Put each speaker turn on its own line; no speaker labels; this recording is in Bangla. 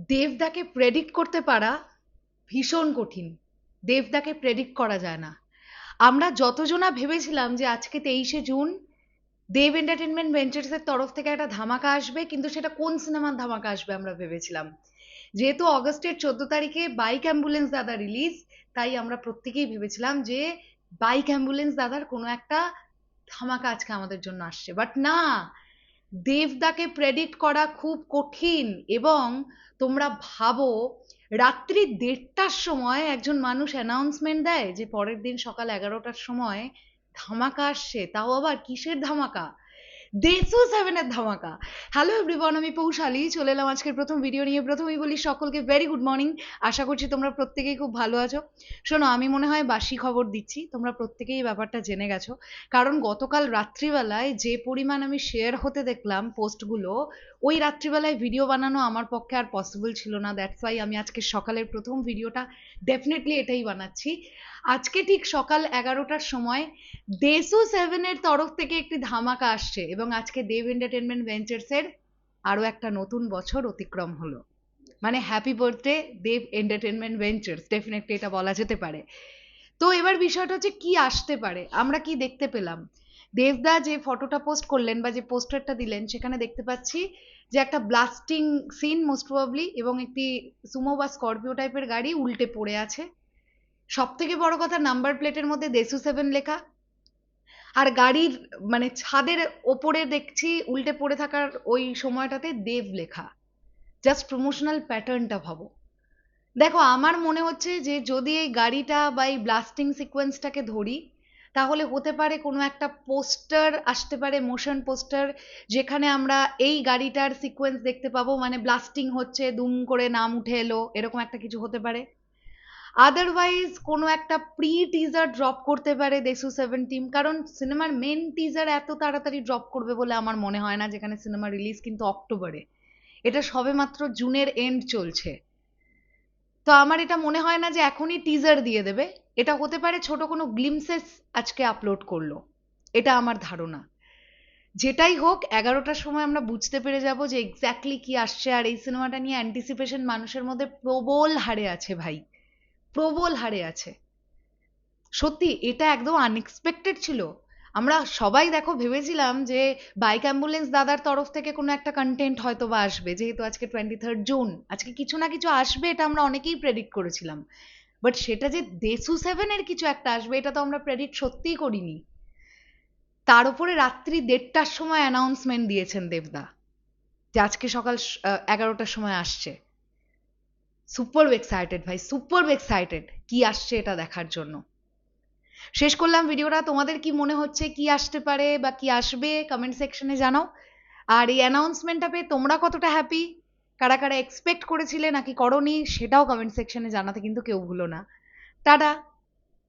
দেবদাকে প্রেডিক্ট করতে পারা ভীষণ কঠিন। দেবদাকে প্রেডিক্ট করা যায় না। আমরা যতজনা ভেবেছিলাম যে আজকে 23শে জুন দেব এন্টারটেনমেন্ট ভেঞ্চার্সের তরফ থেকে একটা ধামাকা আসবে, কিন্তু সেটা কোন সিনেমার ধামাকা আসবে আমরা ভেবেছিলাম। যেহেতু অগস্টের 14 তারিখে বাইক অ্যাম্বুলেন্স দাদা রিলিজ, তাই আমরা প্রত্যেকেই ভেবেছিলাম যে বাইক অ্যাম্বুলেন্স দাদার কোনো একটা ধামাকা আজকে আমাদের জন্য আসছে। বাট না, দেবদাকে প্রেডিক্ট করা খুব কঠিন। এবং তোমরা ভাবো, রাত্রি 1:30টার সময় একজন মানুষ অ্যানাউন্সমেন্ট দেয় যে পরের দিন সকাল 11টার সময় ধামাকা আসছে, তাও আবার কিসের ধামাকা? দেসু 7-এর ধামাকা। হ্যালো এভরিওয়ান, আমি পৌশালী চলে এলাম আজকের প্রথম ভিডিও নিয়ে। প্রথমেই বলি সকলকে ভেরি গুড মর্নিং। আশা করছি তোমরা প্রত্যেকেই খুব ভালো আছো। শোনো, আমি মনে হয় বাসি খবর দিচ্ছি, তোমরা প্রত্যেকেই ব্যাপারটা জেনে গেছো। কারণ গতকাল রাত্রিবেলায় যে পরিমাণ আমি শেয়ার হতে দেখলাম পোস্টগুলো, ওই রাত্রিবেলায় ভিডিও বানানো আমার পক্ষে আর পসিবল ছিল না। দ্যাটস ওয়াই আমি আজকে সকালের প্রথম ভিডিওটা ডেফিনেটলি এটাই বানাচ্ছি। আজকে ঠিক সকাল 11টার সময় দেসু 7-এর তরফ থেকে একটি ধামাকা আসছে, এবং আজকে দেব এন্টারটেনমেন্ট ভেঞ্চার্সের আরো একটা নতুন বছর অতিক্রম হলো। মানে হ্যাপি বার্থডে দেব এন্টারটেনমেন্ট ভেঞ্চার্স, ডেফিনেটলি এটা বলা যেতে পারে। তো এবার বিষয়টা হচ্ছে কি আসতে পারে, আমরা কি দেখতে পেলাম। দেবদা যে ফটোটা পোস্ট করলেন বা যে পোস্টারটা দিলেন, সেখানে দেখতে পাচ্ছি যে একটা ব্লাস্টিং সিন মোস্ট প্রবাবলি, এবং একটি সুমো বা স্করপিও টাইপের গাড়ি উল্টে পড়ে আছে। সব থেকে বড় কথা, নাম্বার প্লেটের মধ্যে দেসু 7 লেখা। আর গাড়ির মানে ছাদের ওপরে দেখছি উল্টে পড়ে থাকার ওই সময়টাতে দেব লেখা। জাস্ট প্রমোশনাল প্যাটার্নটা ভাবো। দেখো, আমার মনে হচ্ছে যে যদি এই গাড়িটা বা এই ব্লাস্টিং সিকোয়েন্সটাকে ধরি, তাহলে হতে পারে কোনো একটা পোস্টার আসতে পারে, মোশন পোস্টার, যেখানে আমরা এই গাড়িটার সিকোয়েন্স দেখতে পাবো। মানে ব্লাস্টিং হচ্ছে, দুম করে নাম উঠে এলো, এরকম একটা কিছু হতে পারে। আদারওয়াইজ কোনো একটা প্রি টিজার ড্রপ করতে পারে দেসু 7 টিম, কারণ সিনেমার মেন টিজার এত তাড়াতাড়ি ড্রপ করবে বলে আমার মনে হয় না, যেখানে সিনেমা রিলিজ কিন্তু অক্টোবরে। এটা সবেমাত্র জুনের এন্ড চলছে। তো আমার এটা মনে হয় না যে এখনই টিজার দিয়ে দেবে। এটা হতে পারে ছোট কোনো গ্লিমসেস আজকে আপলোড করলো, এটা আমার ধারণা। যেটাই হোক, 11টার সময় আমরা বুঝতে পেরে যাব যে এক্স্যাক্টলি কি আসছে। আর এই সিনেমাটা নিয়ে অ্যান্টিসিপেশন মানুষের মধ্যে প্রবল হারে আছে ভাই, প্রবল হারে আছে। সত্যি এটা একদম আনএক্সপেক্টেড ছিল। আমরা সবাই দেখো ভেবেছিলাম যে বাইক অ্যাম্বুলেন্স দাদার তরফ থেকে কোনো একটা কন্টেন্ট হয়তো বা আসবে, যেহেতু আজকে 23 জুন, আজকে কিছু না কিছু আসবে, এটা আমরা অনেকেই প্রেডিক্ট করেছিলাম। বাট সেটা যে দেসু 7-এর কিছু একটা আসবে, এটা তো আমরা প্রেডিক্ট সত্যিই করিনি। তার উপরে রাত্রি 1:30টার সময় অ্যানাউন্সমেন্ট দিয়েছেন দেবদা যে আজকে সকাল 11টার সময় আসছে। সুপার এক্সাইটেড ভাই, সুপার এক্সাইটেড কি আসছে এটা দেখার জন্য। শেষ করলাম ভিডিওটা। তোমাদের কি মনে হচ্ছে কি আসতে পারে বা কি আসবে, কমেন্ট সেকশনে জানাও। আর এই অ্যানাউন্সমেন্টটা পেয়ে তোমরা কতটা হ্যাপি, কারা কারা এক্সপেক্ট করেছিলে নাকি করনি, সেটাও কমেন্ট সেকশনে জানাতে কিন্তু কেউ ভুলো না। টাটা।